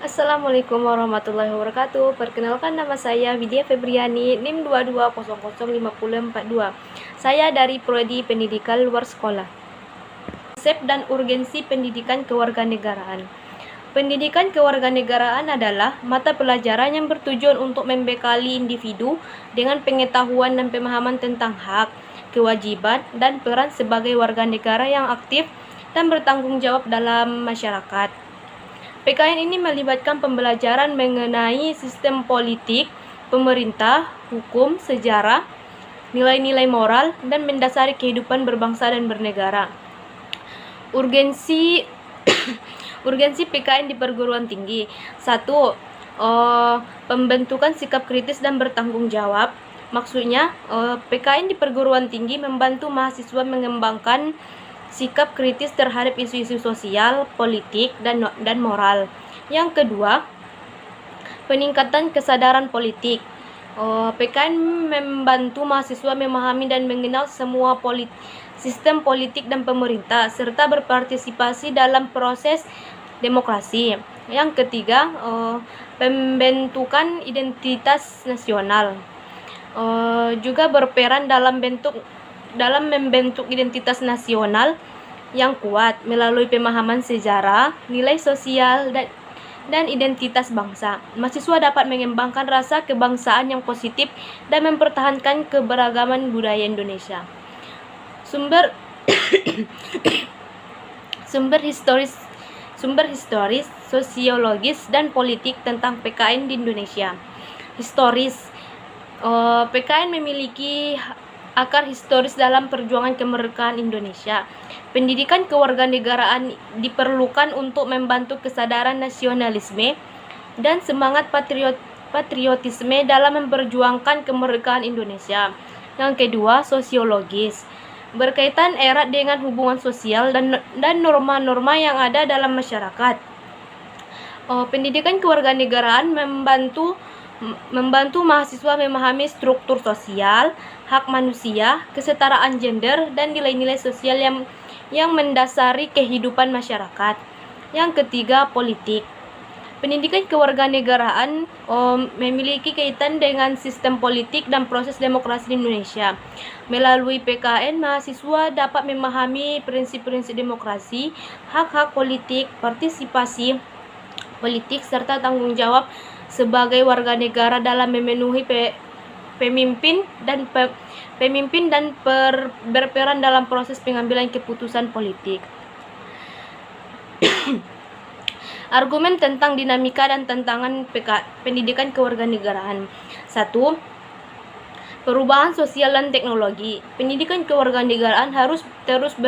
Assalamualaikum warahmatullahi wabarakatuh. Perkenalkan, nama saya Widya Febriani, NIM 22005042. Saya dari Prodi Pendidikan Luar Sekolah. Konsep dan urgensi pendidikan kewarganegaraan. Pendidikan kewarganegaraan adalah mata pelajaran yang bertujuan untuk membekali individu dengan pengetahuan dan pemahaman tentang hak, kewajiban, dan peran sebagai warga negara yang aktif dan bertanggung jawab dalam masyarakat. PKN ini melibatkan pembelajaran mengenai sistem politik, pemerintah, hukum, sejarah, nilai-nilai moral, dan mendasari kehidupan berbangsa dan bernegara. Urgensi urgensi PKN di perguruan tinggi. 1. Pembentukan sikap kritis dan bertanggung jawab. Maksudnya, PKN di perguruan tinggi membantu mahasiswa mengembangkan sikap kritis terhadap isu-isu sosial, politik, dan moral. Yang kedua, peningkatan kesadaran politik. PKN membantu mahasiswa memahami dan mengenal semua sistem politik dan pemerintah, serta berpartisipasi dalam proses demokrasi. Yang ketiga, pembentukan identitas nasional. Juga berperan dalam membentuk identitas nasional yang kuat melalui pemahaman sejarah, nilai sosial, dan identitas bangsa. Mahasiswa dapat mengembangkan rasa kebangsaan yang positif dan mempertahankan keberagaman budaya Indonesia. Sumber historis, sosiologis, dan politik tentang PKN di Indonesia. Historis. PKN memiliki akar historis dalam perjuangan kemerdekaan Indonesia. Pendidikan kewarganegaraan diperlukan untuk membantu kesadaran nasionalisme dan semangat patriotisme dalam memperjuangkan kemerdekaan Indonesia. Yang kedua, sosiologis. Berkaitan erat dengan hubungan sosial dan norma-norma yang ada dalam masyarakat. Pendidikan kewarganegaraan membantu mahasiswa memahami struktur sosial, hak manusia, kesetaraan gender, dan nilai-nilai sosial yang mendasari kehidupan masyarakat. Yang ketiga, politik. Pendidikan kewarganegaraan memiliki kaitan dengan sistem politik dan proses demokrasi di Indonesia. Melalui PKN, mahasiswa dapat memahami prinsip-prinsip demokrasi, hak-hak politik, partisipasi politik, serta tanggung jawab sebagai warga negara dalam memenuhi pemimpin dan berperan dalam proses pengambilan keputusan politik. Argumen tentang dinamika dan tantangan pendidikan kewarganegaraan. 1. Perubahan sosial dan teknologi. Pendidikan kewarganegaraan harus terus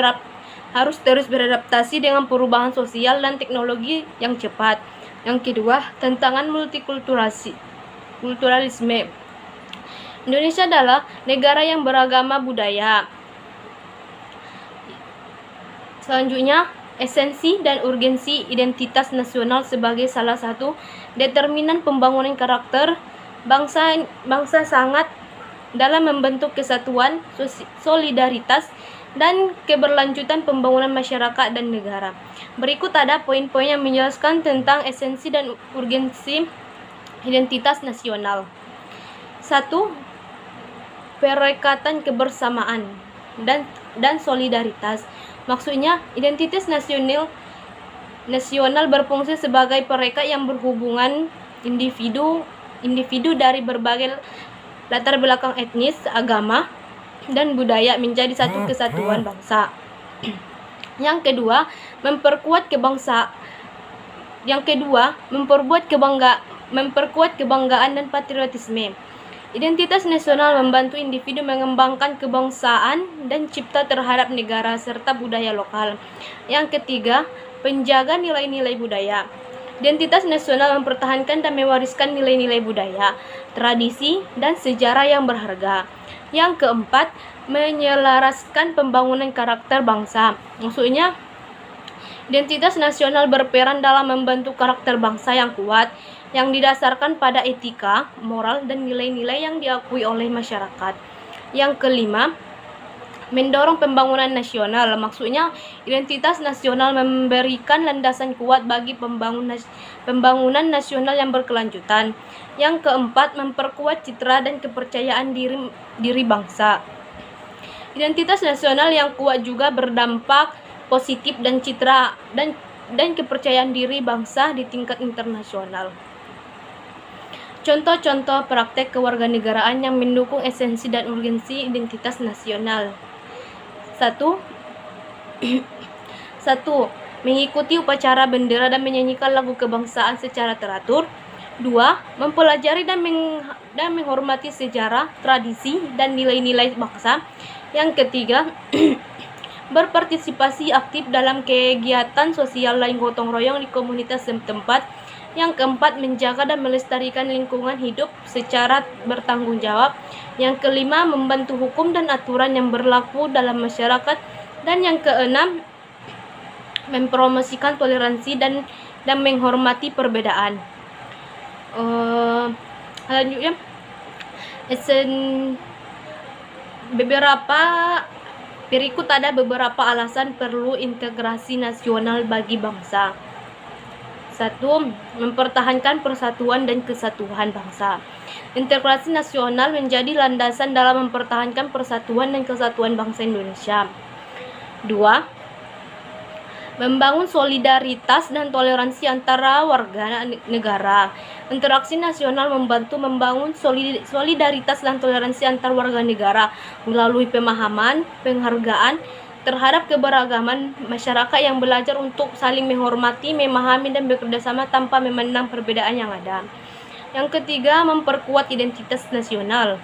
beradaptasi dengan perubahan sosial dan teknologi yang cepat. Yang kedua, tantangan multikulturalisme. Indonesia adalah negara yang beragama budaya. Selanjutnya, esensi dan urgensi identitas nasional sebagai salah satu determinan pembangunan karakter bangsa sangat dalam membentuk kesatuan, solidaritas, dan keberlanjutan pembangunan masyarakat dan negara. Berikut ada poin-poin yang menjelaskan tentang esensi dan urgensi identitas nasional. 1. Perekatan kebersamaan dan solidaritas. Maksudnya, identitas nasional berfungsi sebagai perekat yang berhubungan individu dari berbagai latar belakang etnis, agama, dan budaya menjadi satu kesatuan bangsa. Yang kedua, memperkuat kebanggaan dan patriotisme. Identitas nasional membantu individu mengembangkan kebangsaan dan cipta terhadap negara serta budaya lokal. Yang ketiga, penjaga nilai-nilai budaya. Identitas nasional mempertahankan dan mewariskan nilai-nilai budaya, tradisi, dan sejarah yang berharga. Yang keempat, menyelaraskan pembangunan karakter bangsa. Maksudnya, identitas nasional berperan dalam membentuk karakter bangsa yang kuat, yang didasarkan pada etika, moral, dan nilai-nilai yang diakui oleh masyarakat. Yang kelima, Mendorong pembangunan nasional, maksudnya identitas nasional memberikan landasan kuat bagi pembangunan nasional yang berkelanjutan. Yang keempat, memperkuat citra dan kepercayaan diri bangsa. Identitas nasional yang kuat juga berdampak positif dan citra dan kepercayaan diri bangsa di tingkat internasional. Contoh-contoh praktek kewarganegaraan yang mendukung esensi dan urgensi identitas nasional. 1. Mengikuti upacara bendera dan menyanyikan lagu kebangsaan secara teratur. 2. Mempelajari dan menghormati sejarah, tradisi, dan nilai-nilai bangsa. Yang ketiga, berpartisipasi aktif dalam kegiatan sosial lain gotong royong di komunitas setempat. Yang keempat, menjaga dan melestarikan lingkungan hidup secara bertanggung jawab. Yang kelima, membantu hukum dan aturan yang berlaku dalam masyarakat. Dan yang keenam, mempromosikan toleransi dan menghormati perbedaan. Selanjutnya, berikut ada beberapa alasan perlu integrasi nasional bagi bangsa. 1. Mempertahankan persatuan dan kesatuan bangsa. Integrasi nasional menjadi landasan dalam mempertahankan persatuan dan kesatuan bangsa Indonesia. 2. Membangun solidaritas dan toleransi antara warga negara. Interaksi nasional membantu membangun solidaritas dan toleransi antar warga negara melalui pemahaman, penghargaan terhadap keberagaman masyarakat yang belajar untuk saling menghormati, memahami, dan bekerjasama tanpa memandang perbedaan yang ada. Yang ketiga, memperkuat identitas nasional.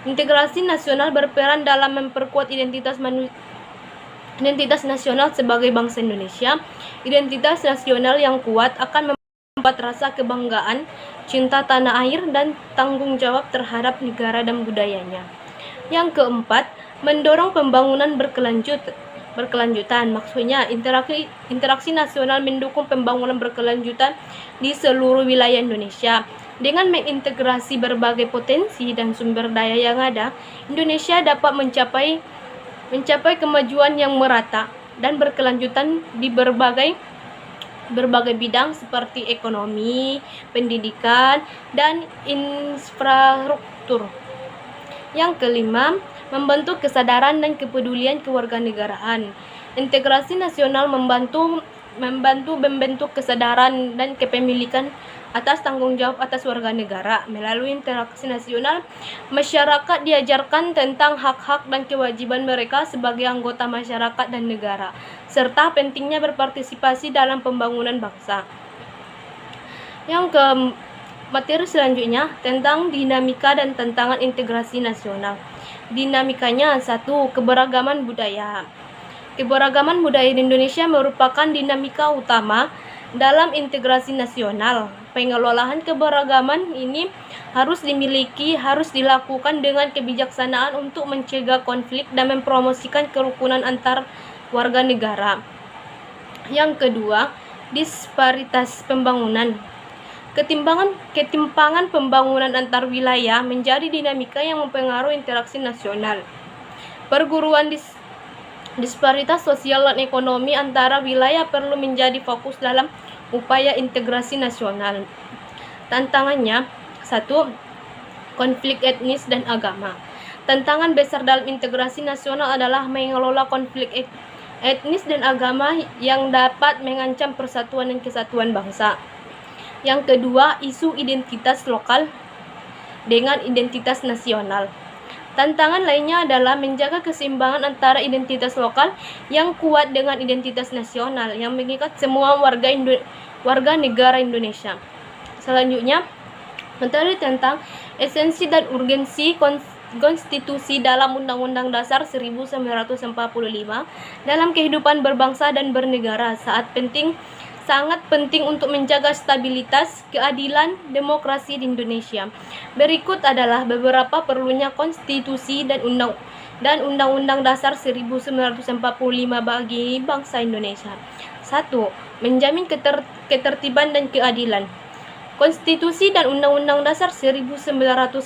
Integrasi nasional berperan dalam memperkuat identitas nasional sebagai bangsa Indonesia. Identitas nasional yang kuat akan membuat rasa kebanggaan, cinta tanah air, dan tanggung jawab terhadap negara dan budayanya. Yang keempat, mendorong pembangunan berkelanjutan. Maksudnya, interaksi nasional mendukung pembangunan berkelanjutan di seluruh wilayah Indonesia. Dengan mengintegrasi berbagai potensi dan sumber daya yang ada, Indonesia dapat mencapai kemajuan yang merata dan berkelanjutan di berbagai bidang seperti ekonomi, pendidikan, dan infrastruktur. Yang kelima, membentuk kesadaran dan kepedulian kewarganegaraan. Integrasi nasional membantu membentuk kesadaran dan kepemilikan atas tanggung jawab atas warga negara. Melalui interaksi nasional, masyarakat diajarkan tentang hak-hak dan kewajiban mereka sebagai anggota masyarakat dan negara, serta pentingnya berpartisipasi dalam pembangunan bangsa. Yang materi selanjutnya tentang dinamika dan tantangan integrasi nasional. Dinamikanya, 1. Keberagaman budaya. Keberagaman budaya di Indonesia merupakan dinamika utama dalam integrasi nasional. Pengelolaan keberagaman ini harus dilakukan dengan kebijaksanaan untuk mencegah konflik dan mempromosikan kerukunan antar warga negara. Yang kedua, disparitas pembangunan. Ketimpangan pembangunan antar wilayah menjadi dinamika yang mempengaruhi interaksi nasional. Perguruan disparitas sosial dan ekonomi antara wilayah perlu menjadi fokus dalam upaya integrasi nasional. Tantangannya, 1. Konflik etnis dan agama. Tantangan besar dalam integrasi nasional adalah mengelola konflik etnis dan agama yang dapat mengancam persatuan dan kesatuan bangsa. Yang kedua, isu identitas lokal dengan identitas nasional. Tantangan lainnya adalah menjaga keseimbangan antara identitas lokal yang kuat dengan identitas nasional yang mengikat semua warga negara Indonesia. Selanjutnya, materi tentang esensi dan urgensi konstitusi dalam Undang-Undang Dasar 1945 dalam kehidupan berbangsa dan bernegara sangat penting untuk menjaga stabilitas, keadilan, demokrasi di Indonesia. Berikut adalah beberapa perlunya konstitusi dan Undang-Undang Dasar 1945 bagi bangsa Indonesia. 1. Menjamin ketertiban dan keadilan. Konstitusi dan Undang-Undang Dasar 1945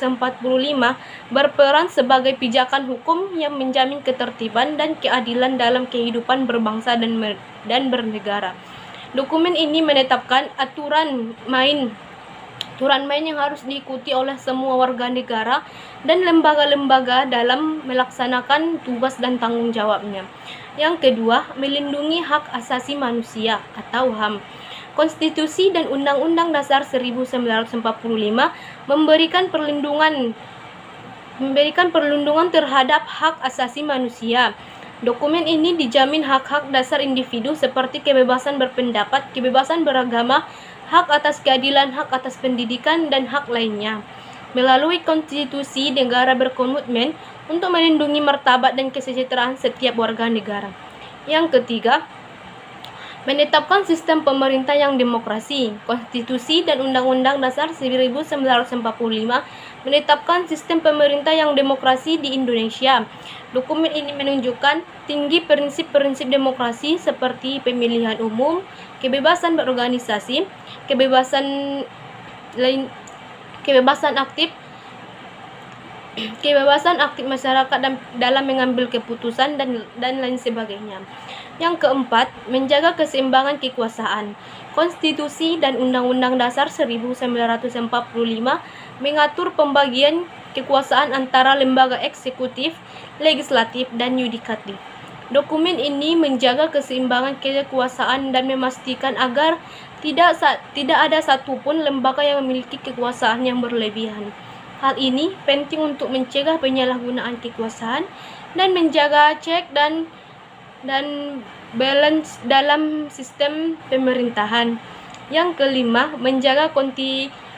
berperan sebagai pijakan hukum yang menjamin ketertiban dan keadilan dalam kehidupan berbangsa dan bernegara. Dokumen ini menetapkan aturan main yang harus diikuti oleh semua warga negara dan lembaga-lembaga dalam melaksanakan tugas dan tanggung jawabnya. Yang kedua, melindungi hak asasi manusia atau HAM. Konstitusi dan Undang-Undang Dasar 1945 memberikan perlindungan terhadap hak asasi manusia. Dokumen ini dijamin hak-hak dasar individu seperti kebebasan berpendapat, kebebasan beragama, hak atas keadilan, hak atas pendidikan, dan hak lainnya. Melalui konstitusi, negara berkomitmen untuk melindungi martabat dan kesejahteraan setiap warga negara. Yang ketiga, menetapkan sistem pemerintah yang demokrasi. Konstitusi dan Undang-Undang Dasar 1945 menetapkan sistem pemerintah yang demokrasi di Indonesia. Dokumen ini menunjukkan tinggi prinsip-prinsip demokrasi seperti pemilihan umum, kebebasan berorganisasi, kebebasan aktif masyarakat dalam mengambil keputusan dan lain sebagainya. Yang keempat, menjaga keseimbangan kekuasaan. Konstitusi dan Undang-Undang Dasar 1945 mengatur pembagian kekuasaan antara lembaga eksekutif, legislatif, dan yudikatif. Dokumen ini menjaga keseimbangan kekuasaan dan memastikan agar tidak ada satupun lembaga yang memiliki kekuasaan yang berlebihan. Hal ini penting untuk mencegah penyalahgunaan kekuasaan dan menjaga cek dan balance dalam sistem pemerintahan. Yang kelima, menjaga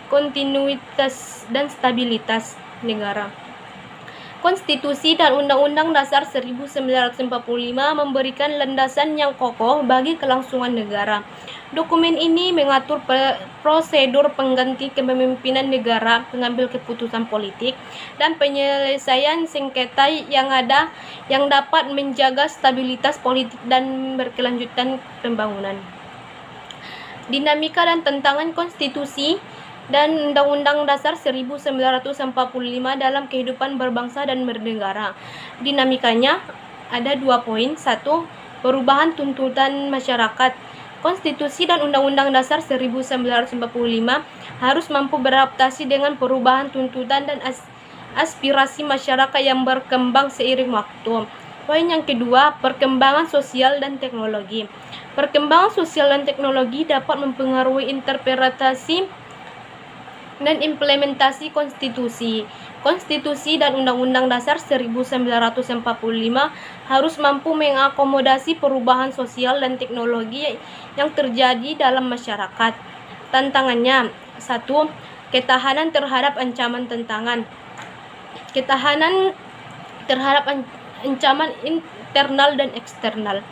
kontinuitas dan stabilitas negara. Konstitusi dan Undang-Undang Dasar 1945 memberikan landasan yang kokoh bagi kelangsungan negara. Dokumen ini mengatur prosedur pengganti kepemimpinan negara, pengambil keputusan politik, dan penyelesaian sengketa yang dapat menjaga stabilitas politik dan berkelanjutan pembangunan. Dinamika dan tantangan konstitusi dan Undang-Undang Dasar 1945 dalam kehidupan berbangsa dan bernegara. Dinamikanya ada 2 poin. 1. Perubahan tuntutan masyarakat. Konstitusi dan Undang-Undang Dasar 1945 harus mampu beradaptasi dengan perubahan tuntutan dan aspirasi masyarakat yang berkembang seiring waktu. Poin yang kedua, perkembangan sosial dan teknologi. Perkembangan sosial dan teknologi dapat mempengaruhi interpretasi dan implementasi konstitusi. Konstitusi dan Undang-Undang Dasar 1945 harus mampu mengakomodasi perubahan sosial dan teknologi yang terjadi dalam masyarakat. Tantangannya, 1. Ketahanan terhadap ancaman tantangan. Ketahanan terhadap ancaman internal dan eksternal.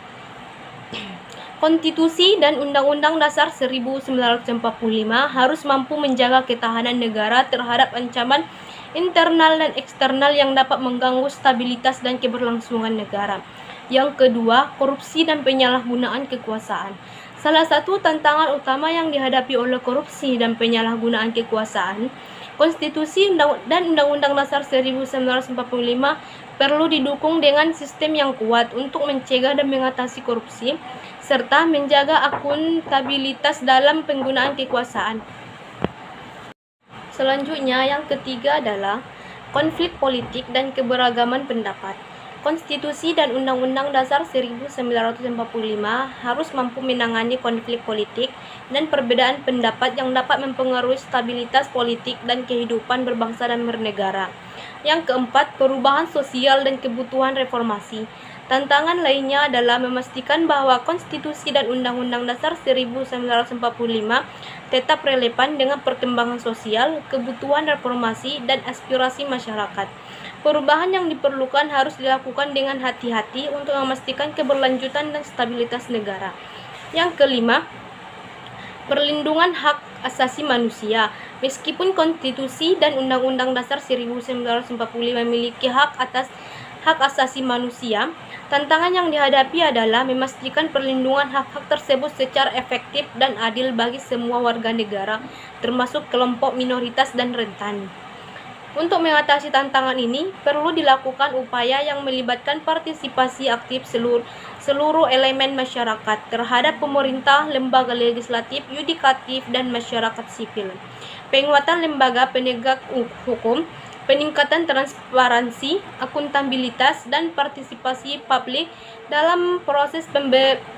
Konstitusi dan Undang-Undang Dasar 1945 harus mampu menjaga ketahanan negara terhadap ancaman internal dan eksternal yang dapat mengganggu stabilitas dan keberlangsungan negara. Yang kedua, korupsi dan penyalahgunaan kekuasaan. Salah satu tantangan utama yang dihadapi oleh korupsi dan penyalahgunaan kekuasaan, Konstitusi dan Undang-Undang Dasar 1945 perlu didukung dengan sistem yang kuat untuk mencegah dan mengatasi korupsi, serta menjaga akuntabilitas dalam penggunaan kekuasaan. Selanjutnya, yang ketiga adalah konflik politik dan keberagaman pendapat. Konstitusi dan Undang-Undang Dasar 1945 harus mampu menangani konflik politik dan perbedaan pendapat yang dapat mempengaruhi stabilitas politik dan kehidupan berbangsa dan bernegara. Yang keempat, perubahan sosial dan kebutuhan reformasi. Tantangan lainnya adalah memastikan bahwa Konstitusi dan Undang-Undang Dasar 1945 tetap relevan dengan perkembangan sosial, kebutuhan reformasi, dan aspirasi masyarakat. Perubahan yang diperlukan harus dilakukan dengan hati-hati untuk memastikan keberlanjutan dan stabilitas negara. Yang kelima, perlindungan hak asasi manusia. Meskipun Konstitusi dan Undang-Undang Dasar 1945 memiliki hak hak asasi manusia, tantangan yang dihadapi adalah memastikan perlindungan hak-hak tersebut secara efektif dan adil bagi semua warga negara, termasuk kelompok minoritas dan rentan. Untuk mengatasi tantangan ini, perlu dilakukan upaya yang melibatkan partisipasi aktif seluruh elemen masyarakat terhadap pemerintah, lembaga legislatif, yudikatif, dan masyarakat sipil. Penguatan lembaga penegak hukum, peningkatan transparansi, akuntabilitas, dan partisipasi publik dalam proses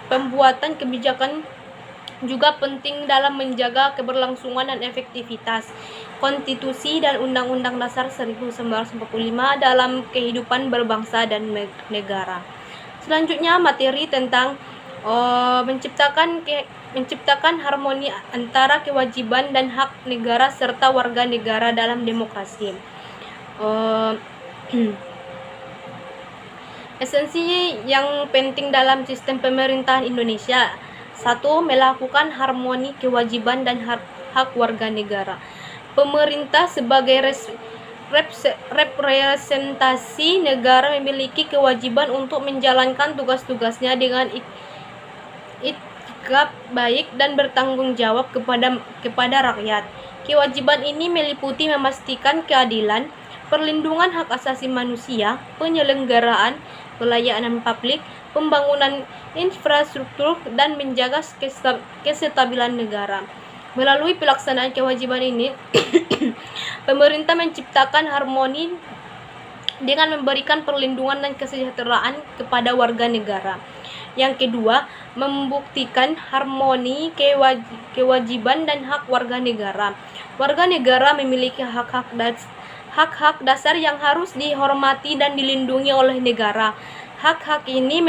pembuatan kebijakan juga penting dalam menjaga keberlangsungan dan efektivitas konstitusi dan Undang-Undang Dasar 1945 dalam kehidupan berbangsa dan negara. Selanjutnya materi tentang menciptakan harmoni antara kewajiban dan hak negara serta warga negara dalam demokrasi. Esensi yang penting dalam sistem pemerintahan Indonesia. 1. Melakukan harmoni kewajiban dan hak warga negara. Pemerintah sebagai representasi negara memiliki kewajiban untuk menjalankan tugas-tugasnya dengan itikad baik dan bertanggung jawab kepada rakyat. Kewajiban ini meliputi memastikan keadilan, perlindungan hak asasi manusia, penyelenggaraan pelayanan publik, pembangunan infrastruktur, dan menjaga kestabilan negara. Melalui pelaksanaan kewajiban ini, pemerintah menciptakan harmoni dengan memberikan perlindungan dan kesejahteraan kepada warga negara. Yang kedua, membuktikan harmoni kewajiban dan hak warga negara. Warga negara memiliki hak-hak dasar yang harus dihormati dan dilindungi oleh negara. Hak-hak ini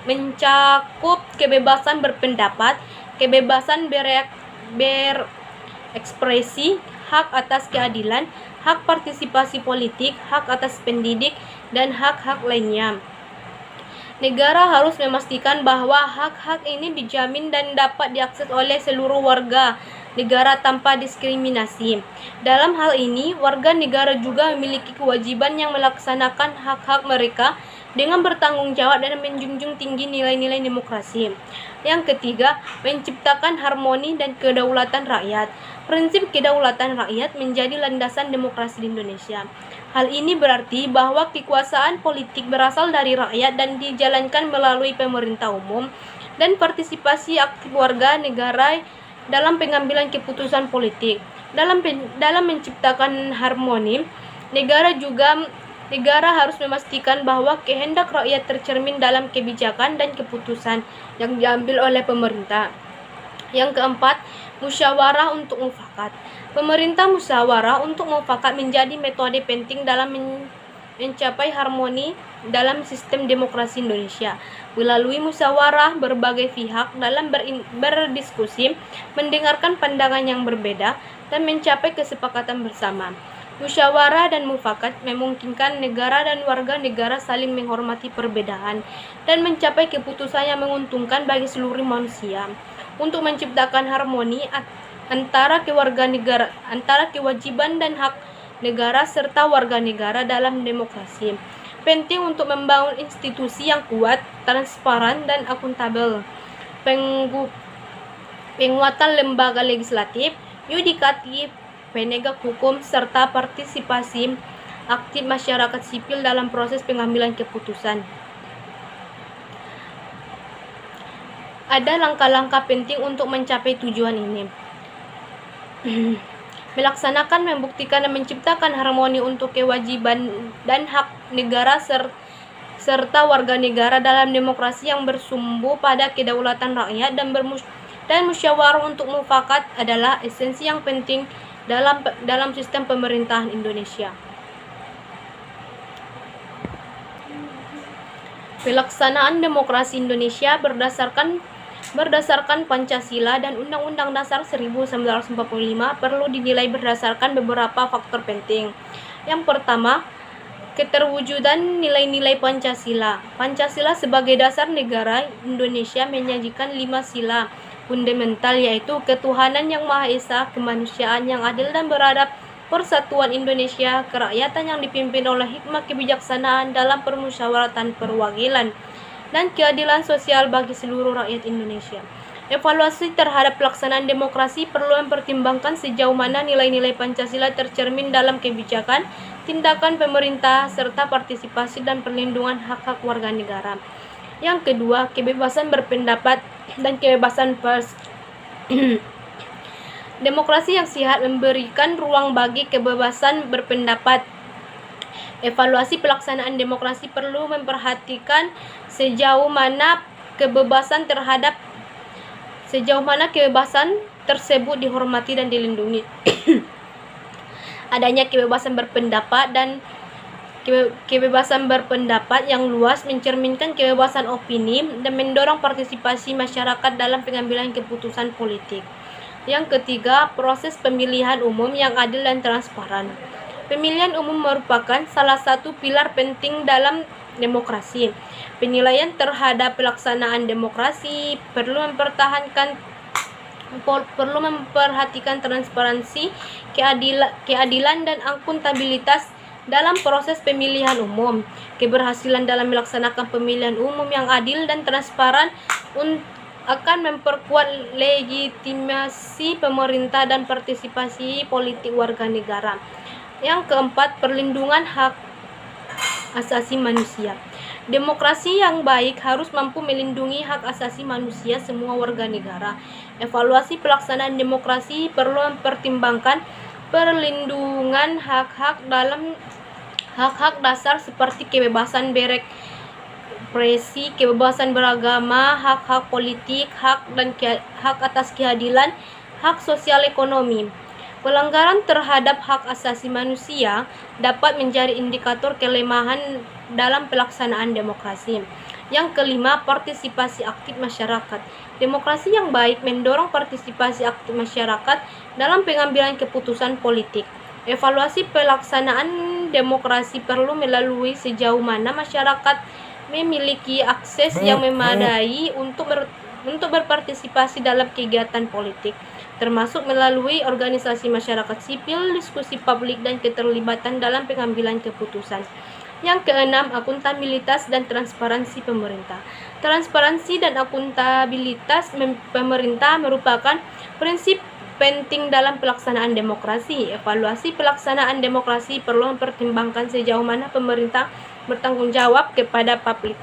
mencakup kebebasan berpendapat, kebebasan berekspresi, hak atas keadilan, hak partisipasi politik, hak atas pendidik, dan hak-hak lainnya. Negara harus memastikan bahwa hak-hak ini dijamin dan dapat diakses oleh seluruh warga negara tanpa diskriminasi. Dalam hal ini, warga negara juga memiliki kewajiban yang melaksanakan hak-hak mereka dengan bertanggung jawab dan menjunjung tinggi nilai-nilai demokrasi. Yang ketiga, menciptakan harmoni dan kedaulatan rakyat. Prinsip kedaulatan rakyat menjadi landasan demokrasi di Indonesia. Hal ini berarti bahwa kekuasaan politik berasal dari rakyat dan dijalankan melalui pemerintah umum dan partisipasi aktif warga negara dalam pengambilan keputusan politik. Dalam menciptakan harmoni, negara harus memastikan bahwa kehendak rakyat tercermin dalam kebijakan dan keputusan yang diambil oleh pemerintah. Yang keempat, musyawarah untuk mufakat. Pemerintah musyawarah untuk mufakat menjadi metode penting dalam mencapai harmoni dalam sistem demokrasi Indonesia. Melalui musyawarah, berbagai pihak dalam berdiskusi, mendengarkan pandangan yang berbeda, dan mencapai kesepakatan bersama. Musyawarah dan mufakat memungkinkan negara dan warga negara saling menghormati perbedaan dan mencapai keputusan yang menguntungkan bagi seluruh manusia. Untuk menciptakan harmoni antara kewajiban dan hak negara serta warga negara dalam demokrasi, penting untuk membangun institusi yang kuat, transparan, dan akuntabel. Penguatan lembaga legislatif, yudikatif, penegak hukum, serta partisipasi aktif masyarakat sipil dalam proses pengambilan keputusan. Ada langkah-langkah penting untuk mencapai tujuan ini. Melaksanakan, membuktikan, dan menciptakan harmoni untuk kewajiban dan hak negara serta warga negara dalam demokrasi yang bersumber pada kedaulatan rakyat dan musyawarah untuk mufakat adalah esensi yang penting dalam sistem pemerintahan Indonesia. Pelaksanaan demokrasi Indonesia berdasarkan Pancasila dan Undang-Undang Dasar 1945 perlu dinilai berdasarkan beberapa faktor penting. Yang pertama, keterwujudan nilai-nilai Pancasila. Pancasila sebagai dasar negara Indonesia menyajikan 5 sila fundamental, yaitu ketuhanan yang Maha Esa, kemanusiaan yang adil dan beradab, Persatuan Indonesia Kerakyatan yang dipimpin oleh hikmah kebijaksanaan dalam permusyawaratan perwakilan dan keadilan sosial bagi seluruh rakyat Indonesia. Evaluasi terhadap pelaksanaan demokrasi perlu mempertimbangkan sejauh mana nilai-nilai Pancasila tercermin dalam kebijakan, tindakan pemerintah, serta partisipasi dan perlindungan hak-hak warga negara. Yang kedua, kebebasan berpendapat dan kebebasan pers. Demokrasi yang sehat memberikan ruang bagi kebebasan berpendapat. Evaluasi pelaksanaan demokrasi perlu memperhatikan sejauh mana kebebasan tersebut dihormati dan dilindungi. Adanya kebebasan berpendapat dan kebebasan berpendapat yang luas mencerminkan kebebasan opini dan mendorong partisipasi masyarakat dalam pengambilan keputusan politik. Yang ketiga, proses pemilihan umum yang adil dan transparan. Pemilihan umum merupakan salah satu pilar penting dalam demokrasi. Penilaian terhadap pelaksanaan demokrasi perlu memperhatikan transparansi, keadilan dan akuntabilitas dalam proses pemilihan umum. Keberhasilan dalam melaksanakan pemilihan umum yang adil dan transparan akan memperkuat legitimasi pemerintah dan partisipasi politik warga negara. Yang keempat, perlindungan hak asasi manusia. Demokrasi yang baik harus mampu melindungi hak asasi manusia semua warga negara. Evaluasi pelaksanaan demokrasi perlu mempertimbangkan perlindungan hak-hak dasar seperti kebebasan berekspresi, kebebasan beragama, hak-hak politik, hak atas keadilan, hak sosial ekonomi. Pelanggaran terhadap hak asasi manusia dapat menjadi indikator kelemahan dalam pelaksanaan demokrasi. Yang kelima, partisipasi aktif masyarakat. Demokrasi yang baik mendorong partisipasi aktif masyarakat dalam pengambilan keputusan politik. Evaluasi pelaksanaan demokrasi perlu melalui sejauh mana masyarakat memiliki akses yang memadai untuk berpartisipasi dalam kegiatan politik, termasuk melalui organisasi masyarakat sipil, diskusi publik, dan keterlibatan dalam pengambilan keputusan. Yang keenam, akuntabilitas dan transparansi pemerintah. Transparansi dan akuntabilitas pemerintah merupakan prinsip penting dalam pelaksanaan demokrasi. Evaluasi pelaksanaan demokrasi perlu mempertimbangkan sejauh mana pemerintah bertanggung jawab kepada publik.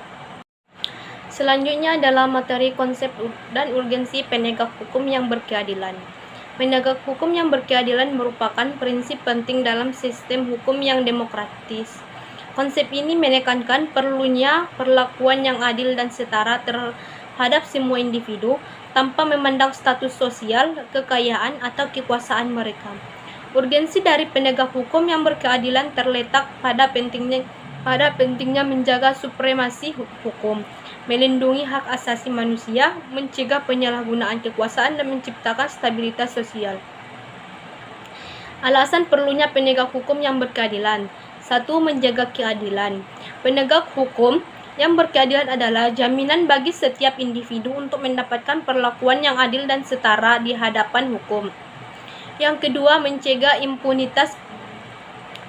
Selanjutnya adalah materi konsep dan urgensi penegak hukum yang berkeadilan. Penegak hukum yang berkeadilan merupakan prinsip penting dalam sistem hukum yang demokratis. Konsep ini menekankan perlunya perlakuan yang adil dan setara terhadap semua individu tanpa memandang status sosial, kekayaan, atau kekuasaan mereka. Urgensi dari penegak hukum yang berkeadilan terletak pada pentingnya menjaga supremasi hukum, melindungi hak asasi manusia, mencegah penyalahgunaan kekuasaan, dan menciptakan stabilitas sosial. Alasan perlunya penegak hukum yang berkeadilan. 1. Menjaga keadilan. Penegak hukum yang berkeadilan adalah jaminan bagi setiap individu untuk mendapatkan perlakuan yang adil dan setara di hadapan hukum. Yang kedua, mencegah impunitas.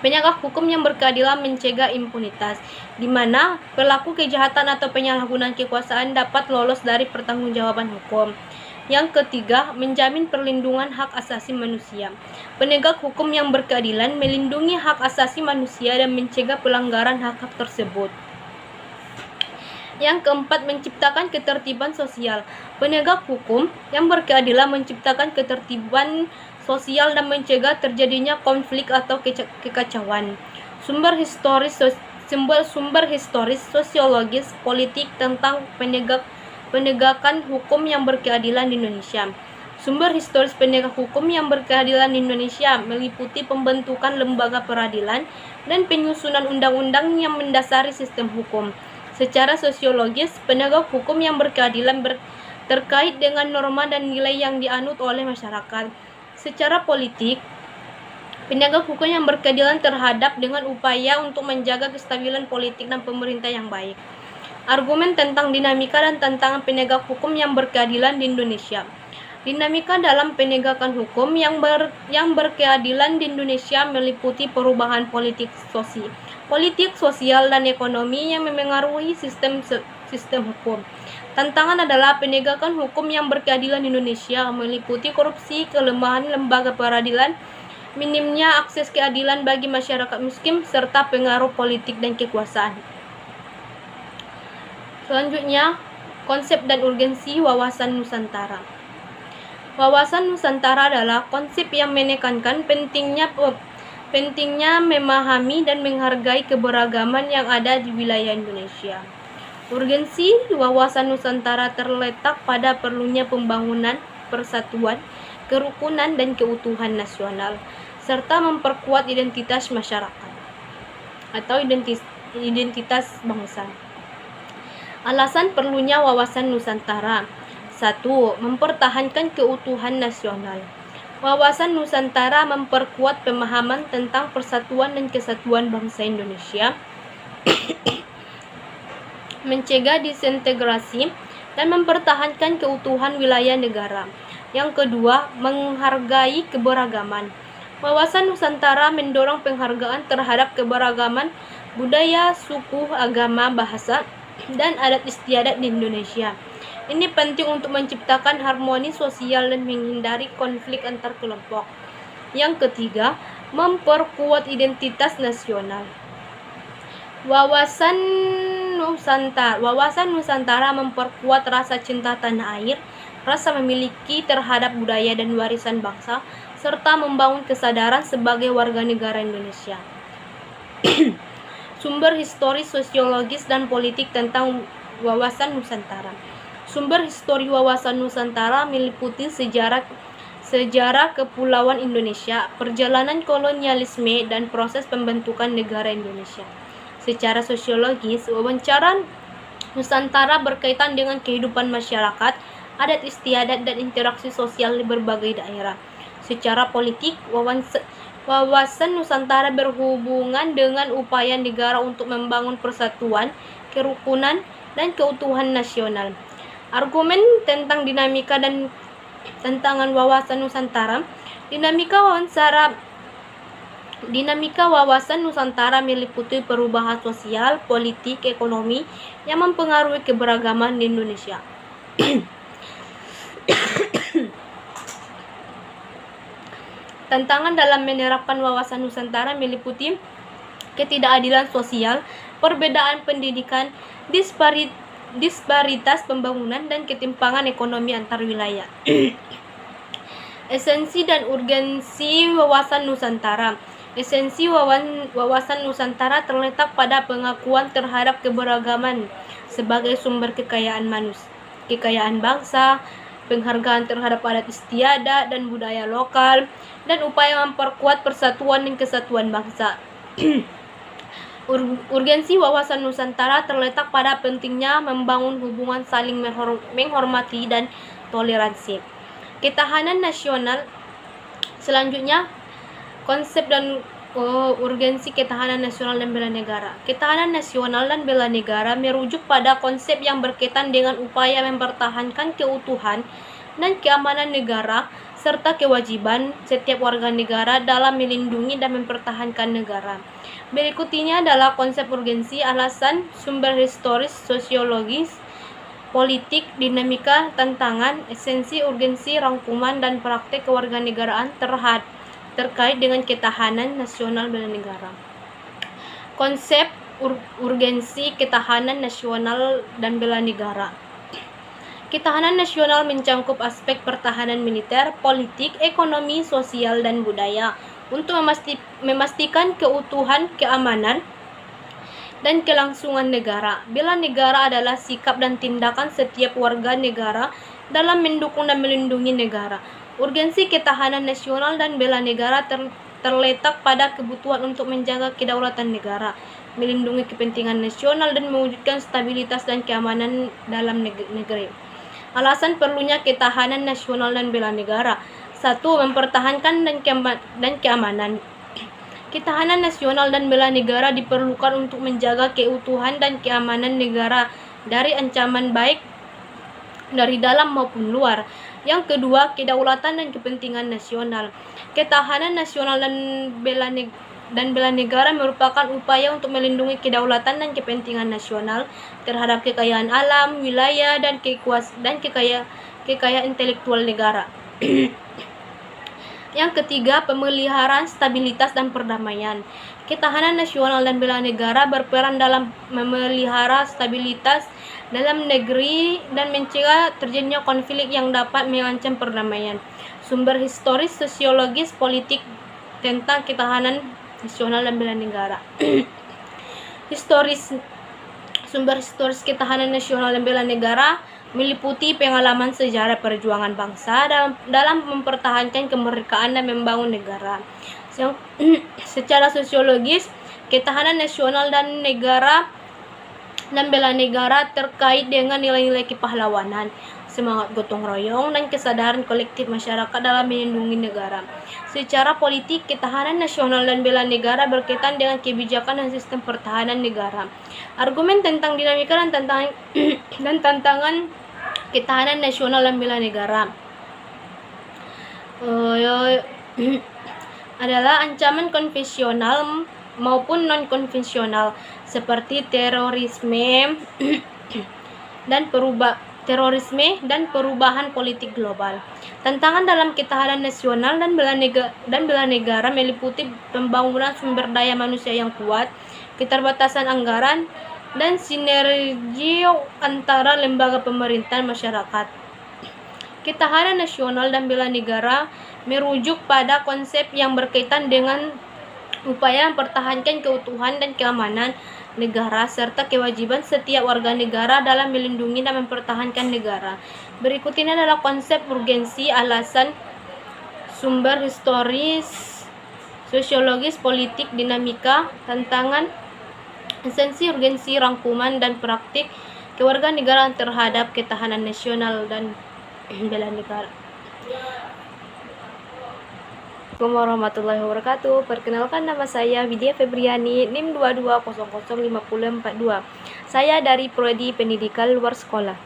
Penegak hukum yang berkeadilan mencegah impunitas, di mana pelaku kejahatan atau penyalahgunaan kekuasaan dapat lolos dari pertanggungjawaban hukum. Yang ketiga, menjamin perlindungan hak asasi manusia. Penegak hukum yang berkeadilan melindungi hak asasi manusia dan mencegah pelanggaran hak-hak tersebut. Yang keempat, menciptakan ketertiban sosial. Penegak hukum yang berkeadilan menciptakan ketertiban sosial dan mencegah terjadinya konflik atau kekacauan. Sumber historis, sosiologis, politik tentang penegakan hukum yang berkeadilan di Indonesia. Sumber historis penegak hukum yang berkeadilan di Indonesia meliputi pembentukan lembaga peradilan dan penyusunan undang-undang yang mendasari sistem hukum. Secara sosiologis, penegak hukum yang berkeadilan terkait dengan norma dan nilai yang dianut oleh masyarakat. Secara politik, penegak hukum yang berkeadilan terhadap dengan upaya untuk menjaga kestabilan politik dan pemerintah yang baik. Argumen tentang dinamika dan tantangan penegak hukum yang berkeadilan di Indonesia. Dinamika dalam penegakan hukum yang berkeadilan di Indonesia meliputi perubahan politik, sosial, dan ekonomi yang memengaruhi sistem hukum. Tantangan adalah penegakan hukum yang berkeadilan di Indonesia meliputi korupsi, kelemahan lembaga peradilan, minimnya akses keadilan bagi masyarakat miskin, serta pengaruh politik dan kekuasaan. Selanjutnya, konsep dan urgensi wawasan Nusantara. Wawasan Nusantara adalah konsep yang menekankan pentingnya memahami dan menghargai keberagaman yang ada di wilayah Indonesia. Urgensi wawasan Nusantara terletak pada perlunya pembangunan persatuan, kerukunan, dan keutuhan nasional, serta memperkuat identitas masyarakat atau identitas bangsa. Alasan perlunya wawasan Nusantara. 1. Mempertahankan keutuhan nasional. Wawasan Nusantara memperkuat pemahaman tentang persatuan dan kesatuan bangsa Indonesia, mencegah disintegrasi, dan mempertahankan keutuhan wilayah negara. Yang kedua, menghargai keberagaman. Wawasan Nusantara mendorong penghargaan terhadap keberagaman budaya, suku, agama, bahasa, dan adat istiadat di Indonesia. Ini penting untuk menciptakan harmoni sosial dan menghindari konflik antar kelompok. Yang ketiga, memperkuat identitas nasional. Wawasan Nusantara memperkuat rasa cinta tanah air, rasa memiliki terhadap budaya dan warisan bangsa, serta membangun kesadaran sebagai warga negara Indonesia. Sumber historis, sosiologis, dan politik tentang wawasan Nusantara. Sumber histori wawasan Nusantara meliputi sejarah kepulauan Indonesia, perjalanan kolonialisme, dan proses pembentukan negara Indonesia. Secara sosiologis, wawancara Nusantara berkaitan dengan kehidupan masyarakat, adat istiadat, dan interaksi sosial di berbagai daerah. Secara politik, wawasan Nusantara berhubungan dengan upaya negara untuk membangun persatuan, kerukunan, dan keutuhan nasional. Argumen tentang dinamika dan tantangan wawasan Nusantara. Dinamika wawasan Nusantara meliputi perubahan sosial, politik, ekonomi yang mempengaruhi keberagaman di Indonesia. Tantangan dalam menerapkan wawasan Nusantara meliputi ketidakadilan sosial, perbedaan pendidikan, disparitas pembangunan, dan ketimpangan ekonomi antar wilayah. Esensi dan urgensi wawasan Nusantara. Esensi wawasan Nusantara terletak pada pengakuan terhadap keberagaman sebagai sumber kekayaan bangsa, penghargaan terhadap adat istiadat dan budaya lokal, dan upaya memperkuat persatuan dan kesatuan bangsa. Urgensi wawasan Nusantara terletak pada pentingnya membangun hubungan saling menghormati dan toleransi. Ketahanan nasional. Selanjutnya, konsep dan urgensi ketahanan nasional dan bela negara. Ketahanan nasional dan bela negara merujuk pada konsep yang berkaitan dengan upaya mempertahankan keutuhan dan keamanan negara serta kewajiban setiap warga negara dalam melindungi dan mempertahankan negara. Berikut ini adalah konsep urgensi, alasan, sumber historis, sosiologis, politik, dinamika, tantangan, esensi, urgensi, rangkuman, dan praktek kewarganegaraan terkait dengan ketahanan nasional bela negara. Konsep urgensi ketahanan nasional dan bela negara. Ketahanan nasional mencakup aspek pertahanan militer, politik, ekonomi, sosial, dan budaya untuk memastikan keutuhan, keamanan, dan kelangsungan negara. Bela negara adalah sikap dan tindakan setiap warga negara dalam mendukung dan melindungi negara. Urgensi ketahanan nasional dan bela negara terletak pada kebutuhan untuk menjaga kedaulatan negara, melindungi kepentingan nasional, dan mewujudkan stabilitas dan keamanan dalam negeri. Alasan perlunya ketahanan nasional dan bela negara. 1. Mempertahankan dan keamanan. Ketahanan nasional dan bela negara diperlukan untuk menjaga keutuhan dan keamanan negara dari ancaman baik dari dalam maupun luar. Yang kedua, kedaulatan dan kepentingan nasional. Ketahanan nasional dan bela negara merupakan upaya untuk melindungi kedaulatan dan kepentingan nasional terhadap kekayaan alam, wilayah, dan kekayaan intelektual negara. Yang ketiga, pemeliharaan stabilitas dan perdamaian. Ketahanan nasional dan bela negara berperan dalam memelihara stabilitas dalam negeri dan mencegah terjadinya konflik yang dapat mengancam perdamaian. Sumber historis, sosiologis, politik tentang ketahanan nasional dan bela negara. Sumber historis ketahanan nasional dan bela negara meliputi pengalaman sejarah perjuangan bangsa dalam mempertahankan kemerdekaan dan membangun negara. Secara sosiologis, ketahanan nasional dan bela negara terkait dengan nilai-nilai kepahlawanan, semangat gotong royong, dan kesadaran kolektif masyarakat dalam melindungi negara. Secara politik, ketahanan nasional dan bela negara berkaitan dengan kebijakan dan sistem pertahanan negara. Argumen tentang dinamika dan tantangan ketahanan nasional dan bela negara adalah ancaman konvensional maupun non-konvensional seperti terorisme dan perubahan politik global. Tantangan dalam ketahanan nasional dan bela negara meliputi pembangunan sumber daya manusia yang kuat, keterbatasan anggaran, dan sinergi antara lembaga pemerintahan masyarakat. Ketahanan nasional dan bela negara merujuk pada konsep yang berkaitan dengan upaya mempertahankan keutuhan dan keamanan negara serta kewajiban setiap warga negara dalam melindungi dan mempertahankan negara. Berikut ini adalah konsep urgensi, alasan, sumber historis, sosiologis, politik, dinamika, tantangan, esensi, urgensi, rangkuman, dan praktik kewarganegaraan terhadap ketahanan nasional dan bela negara. Assalamualaikum warahmatullahi wabarakatuh. Perkenalkan, nama saya Widya Febriani, NIM 22005042. Saya dari Prodi Pendidikan Luar Sekolah.